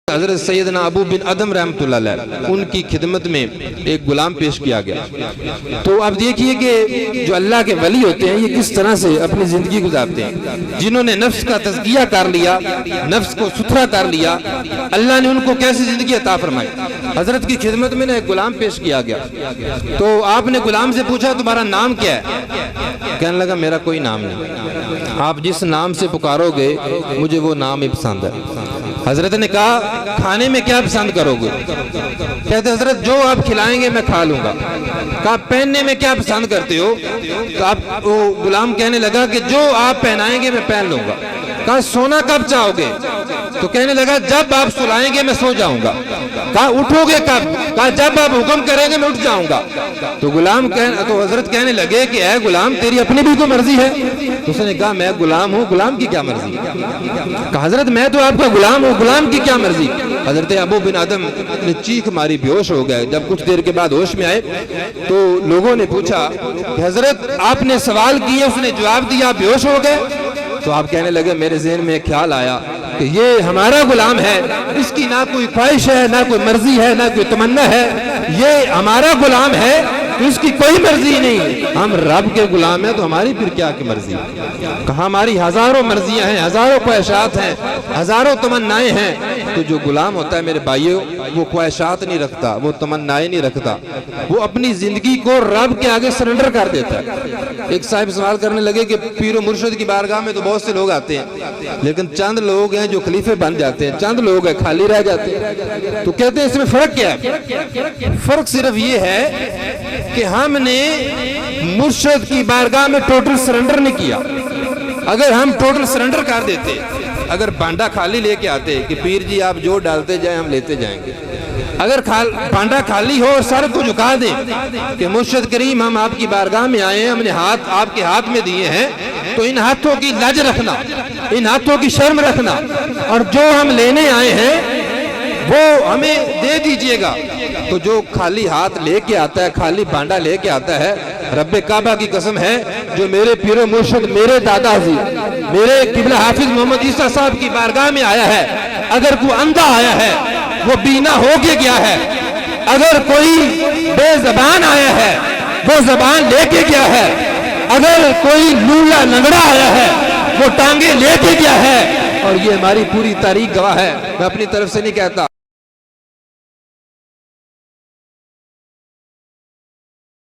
حضرت سیدنا ابو بن ادم رحمۃ اللہ علیہ ان کی خدمت میں ایک غلام پیش کیا گیا. تو آپ دیکھیے کہ جو اللہ کے ولی ہوتے ہیں یہ کس طرح سے اپنی زندگی گزارتے ہیں. جنہوں نے نفس کا تزکیہ کر لیا، نفس کو ستھرا کر لیا، اللہ نے ان کو کیسی زندگی عطا فرمائی. حضرت کی خدمت میں ایک غلام پیش کیا گیا تو آپ نے غلام سے پوچھا تمہارا نام کیا ہے؟ کہنے لگا میرا کوئی نام نہیں، آپ جس نام سے پکارو گے مجھے وہ نام ہی پسند ہے. حضرت نے کہا کھانے میں کیا پسند کرو گے؟ کہتے حضرت جو آپ کھلائیں گے میں کھا لوں گا. کہا پہننے میں کیا پسند کرتے ہو؟ تو آپ وہ غلام کہنے لگا کہ جو آپ پہنائیں گے میں پہن لوں گا. کہا سونا کب چاہو گے؟ تو کہنے لگا جب آپ سلائیں گے میں سو جاؤں گا. کہا اٹھو گے کب؟ کہا جب آپ حکم کریں گے میں اٹھ جاؤں گا. تو حضرت کہنے لگے کہ اے غلام تیری اپنی بھی تو مرضی ہے. تو اس نے کہا میں غلام ہوں، غلام کی کیا مرضی؟ کہا حضرت میں تو آپ کا غلام ہوں، غلام کی کیا مرضی؟ حضرت ابو بن ادم نے چیخ ماری، بے ہوش ہو گئے. جب کچھ دیر کے بعد ہوش میں آئے تو لوگوں نے پوچھا کہ حضرت آپ نے سوال کیے، اس نے جواب دیا، بے ہوش ہو گئے. تو آپ کہنے لگے میرے ذہن میں ایک خیال آیا کہ یہ ہمارا غلام ہے، اس کی نہ کوئی خواہش ہے، نہ کوئی مرضی ہے، نہ کوئی تمنا ہے. یہ ہمارا غلام ہے تو اس کی کوئی مرضی نہیں. ہم رب کے غلام ہیں تو ہماری پھر کیا کی مرضی؟ کہا ہماری ہزاروں مرضیاں ہیں، ہزاروں خواہشات ہیں، ہزاروں تمنائیں ہیں. تو جو غلام ہوتا ہے میرے بھائیو وہ خواہشات نہیں رکھتا، وہ تمنائیں نہیں رکھتا، وہ اپنی زندگی کو رب کے آگے سرنڈر کر دیتا ہے. ایک صاحب سوال کرنے لگے کہ پیر و مرشد کی بارگاہ میں تو بہت سے لوگ آتے ہیں لیکن چند لوگ ہیں جو خلیفے بن جاتے ہیں، چند لوگ ہیں خالی رہ جاتے ہیں. تو کہتے ہیں اس میں فرق کیا ہے؟ فرق صرف یہ ہے کہ ہم نے مرشد کی بارگاہ میں ٹوٹل سرنڈر نہیں کیا. اگر ہم ٹوٹل سرنڈر کر دیتے، اگر بانڈا خالی لے کے آتے کہ پیر جی آپ جو ڈالتے جائیں ہم لیتے جائیں گے، اگر بانڈا خالی ہو اور سر کو جھکا دیں کہ مرشد کریم ہم آپ کی بارگاہ میں آئے ہیں، ہم نے ہاتھ آپ کے ہاتھ میں دیے ہیں تو ان ہاتھوں کی لج رکھنا، ان ہاتھوں کی شرم رکھنا، اور جو ہم لینے آئے ہیں وہ ہمیں دے دیجئے گا. تو جو خالی ہاتھ لے کے آتا ہے، خالی بانڈا لے کے آتا ہے، رب کعبہ کی قسم ہے جو میرے پیر و مرشد، میرے دادا جی، میرے قبلہ حافظ محمد عیسیٰ صاحب کی بارگاہ میں آیا ہے، اگر کوئی اندھا آیا ہے وہ بینا ہو کے گیا ہے، اگر کوئی بے زبان آیا ہے وہ زبان لے کے گیا ہے، اگر کوئی لولا لنگڑا آیا ہے وہ ٹانگیں لے کے گیا ہے. اور یہ ہماری پوری تاریخ گواہ ہے، میں اپنی طرف سے نہیں کہتا.